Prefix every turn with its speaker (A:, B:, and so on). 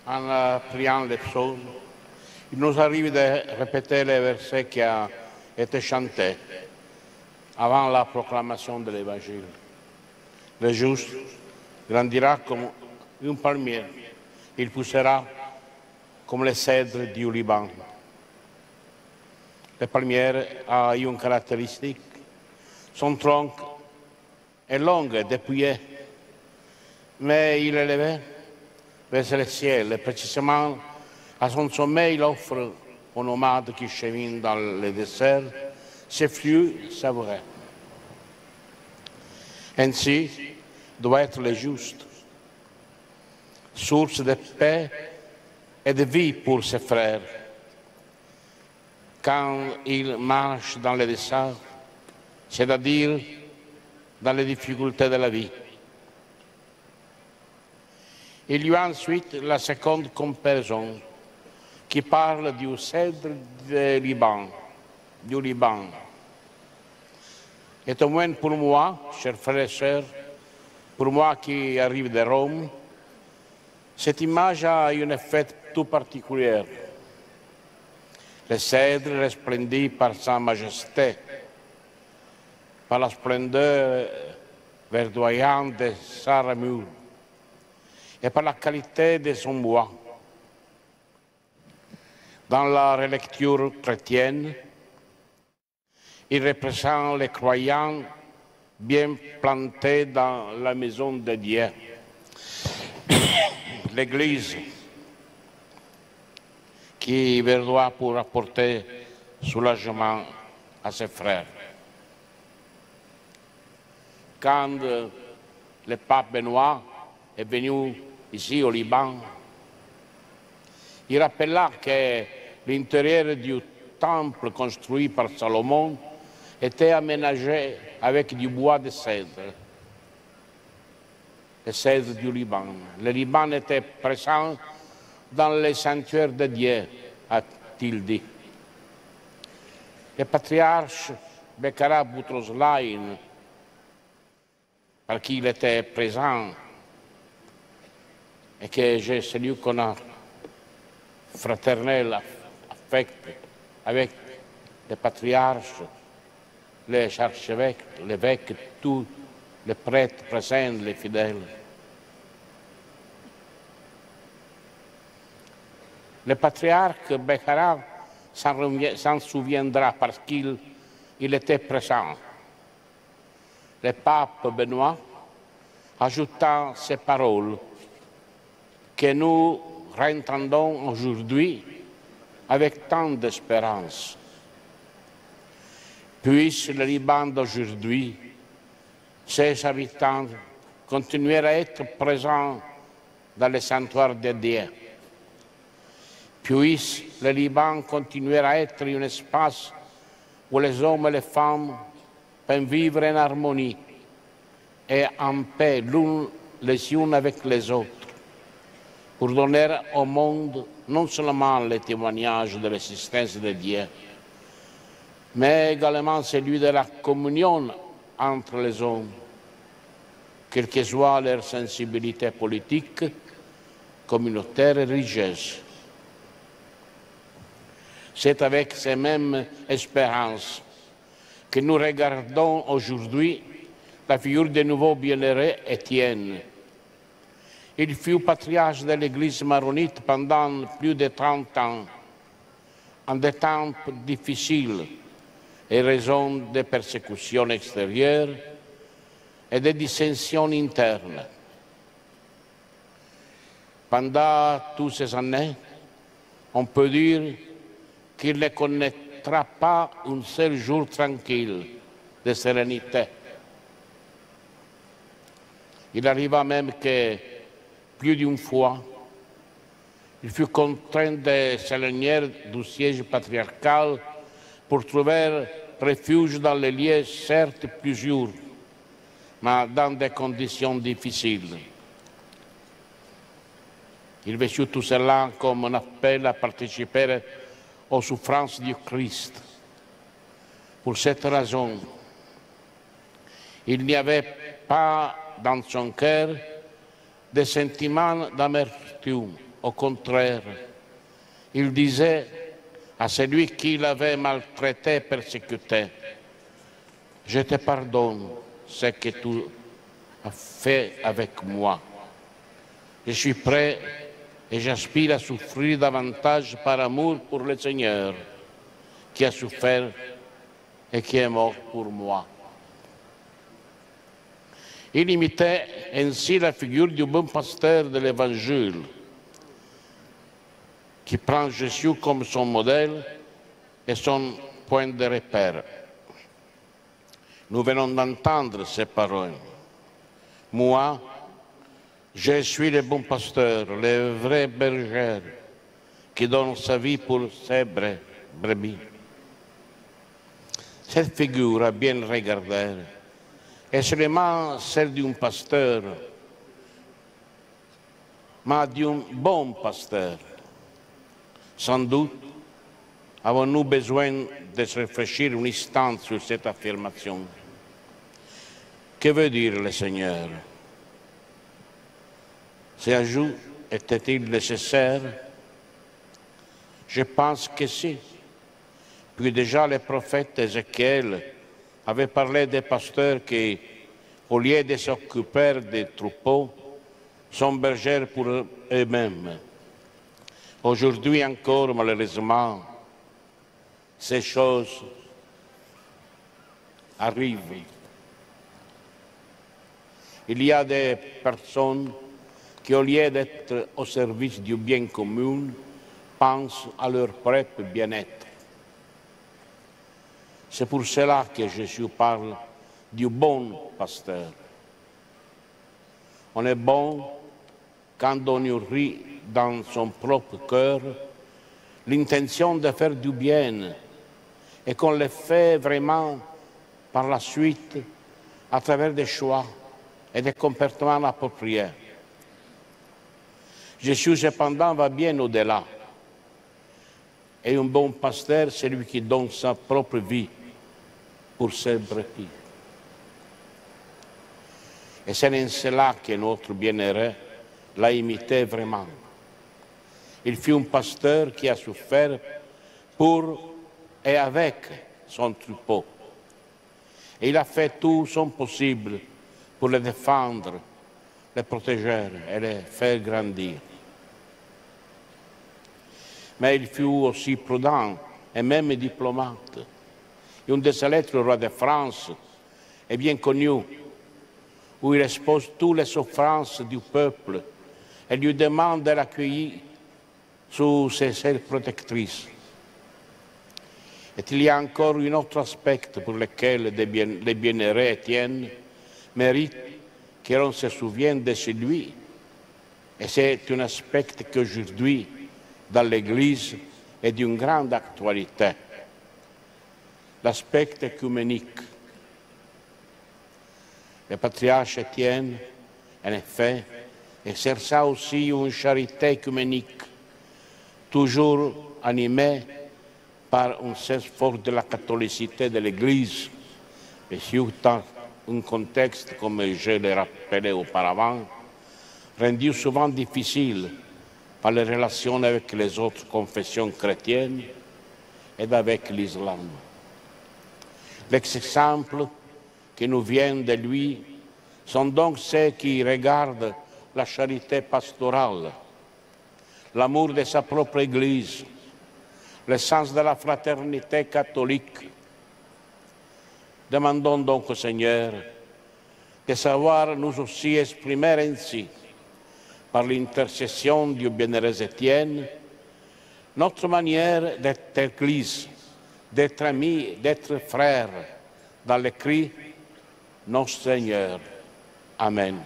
A: en priant les psaumes, il nous arrive de répéter les versets qui ont été chantés avant la proclamation de l'Évangile. Le juste grandira comme un palmier, il poussera comme les cèdres du Liban. Le palmier a une caractéristique, son tronc est long et dépouillé, mais il est élevé vers le ciel et précisément à son sommet il offre aux nomades qui cheminent dans le désert ses fruits savoureux. Ainsi doit être le juste, source de paix et de vie pour ses frères. Quand il marche dans le désert, c'est-à-dire dans les difficultés de la vie. Il y a ensuite la seconde comparaison qui parle du cèdre du Liban. Et au moins pour moi, chers frères et sœurs, pour moi qui arrive de Rome, cette image a un effet tout particulier. Le cèdre resplendit par sa majesté, par la splendeur verdoyante de sa ramure et par la qualité de son bois. Dans la relecture chrétienne, il représente les croyants bien plantés dans la maison de Dieu. L'Église qui verdoie pour apporter soulagement à ses frères. Quand le pape Benoît est venu ici au Liban, il rappela que l'intérieur du temple construit par Salomon était aménagé avec du bois de cèdre, le cèdre du Liban. Le Liban était présent dans les sanctuaires de Dieu, a-t-il dit. Le patriarche Bekkara Boutros-Ghali, par qui il était présent, et que j'ai celui qu'on a fraternel affect avec les patriarches, les archevêques, l'évêque, tous les prêtres présents, les fidèles. Le patriarche Bekkara s'en souviendra parce qu'il était présent. Le pape Benoît ajouta ces paroles que nous entendons aujourd'hui avec tant d'espérance. Puisse le Liban d'aujourd'hui, ses habitants, continuer à être présents dans les sanctuaires de Dieu. Puisse le Liban continuer à être un espace où les hommes et les femmes peuvent vivre en harmonie et en paix les uns avec les autres, pour donner au monde non seulement le témoignage de l'existence de Dieu, mais également celui de la communion entre les hommes, quelle que soit leur sensibilité politique, communautaire et religieuse. C'est avec ces mêmes espérances que nous regardons aujourd'hui la figure du nouveau bienheureux Étienne. Il fut patriarche de l'Église maronite pendant plus de 30 ans, en des temps difficiles et raison de persécutions extérieures et de dissensions internes. Pendant toutes ces années, on peut dire qu'il ne connaîtra pas un seul jour tranquille de sérénité. Il arriva même que, plus d'une fois, il fut contraint de s'éloigner du siège patriarcal pour trouver refuge dans les lieux certes plus sûrs, mais dans des conditions difficiles. Il vécut tout cela comme un appel à participer aux souffrances du Christ. Pour cette raison, il n'y avait pas dans son cœur des sentiments d'amertume, Au contraire, il disait à celui qui l'avait maltraité, persécuté, « Je te pardonne ce que tu as fait avec moi. Je suis prêt et j'aspire à souffrir davantage par amour pour le Seigneur, qui a souffert et qui est mort pour moi. » Il imitait ainsi la figure du bon pasteur de l'Évangile, qui prend Jésus comme son modèle et son point de repère. Nous venons d'entendre ces paroles. Moi, je suis le bon pasteur, le vrai berger, qui donne sa vie pour ses brebis. Cette figure, à bien regarder, est seulement celle d'un pasteur, mais d'un bon pasteur. Sans doute, avons-nous besoin de se réfléchir un instant sur cette affirmation. Que veut dire le Seigneur? Ce ajout était-il nécessaire? Je pense que si. Puis déjà le prophète Ézéchiel avait parlé des pasteurs qui, au lieu de s'occuper des troupeaux, sont bergers pour eux-mêmes. Aujourd'hui encore, malheureusement, ces choses arrivent. Il y a des personnes qui, au lieu d'être au service du bien commun, pensent à leur propre bien-être. C'est pour cela que Jésus parle du bon pasteur. On est bon quand on nourrit dans son propre cœur l'intention de faire du bien et qu'on le fait vraiment par la suite à travers des choix et des comportements appropriés. Jésus, cependant, va bien au-delà. Et un bon pasteur, c'est lui qui donne sa propre vie pour ses brebis. Et c'est en cela que notre bien-aimé l'a imité vraiment. Il fut un pasteur qui a souffert pour et avec son troupeau. Et il a fait tout son possible pour le défendre, le protéger et le faire grandir. Mais il fut aussi prudent et même diplomate. Une de ses lettres au roi de France est bien connue, où il expose toutes les souffrances du peuple et lui demande de l'accueillir sous ses ailes protectrices. Et il y a encore un autre aspect pour lequel les bienheureux Étienne méritent que l'on se souvienne de celui. Et c'est un aspect qu'aujourd'hui, dans l'Église, est d'une grande actualité. L'aspect œcuménique. Le patriarche Étienne, en effet, exerça aussi une charité œcuménique, toujours animée par un sens fort de la catholicité de l'Église, et surtout dans un contexte, comme je l'ai rappelé auparavant, rendu souvent difficile par les relations avec les autres confessions chrétiennes et avec l'islam. L'exemple qui nous vient de lui sont donc ceux qui regardent la charité pastorale, l'amour de sa propre Église, le sens de la fraternité catholique. Demandons donc au Seigneur de savoir nous aussi exprimer ainsi, par l'intercession du bienheureux Étienne, notre manière d'être Église, d'être amis, d'être frères, dans le cri « Notre Seigneur ». Amen.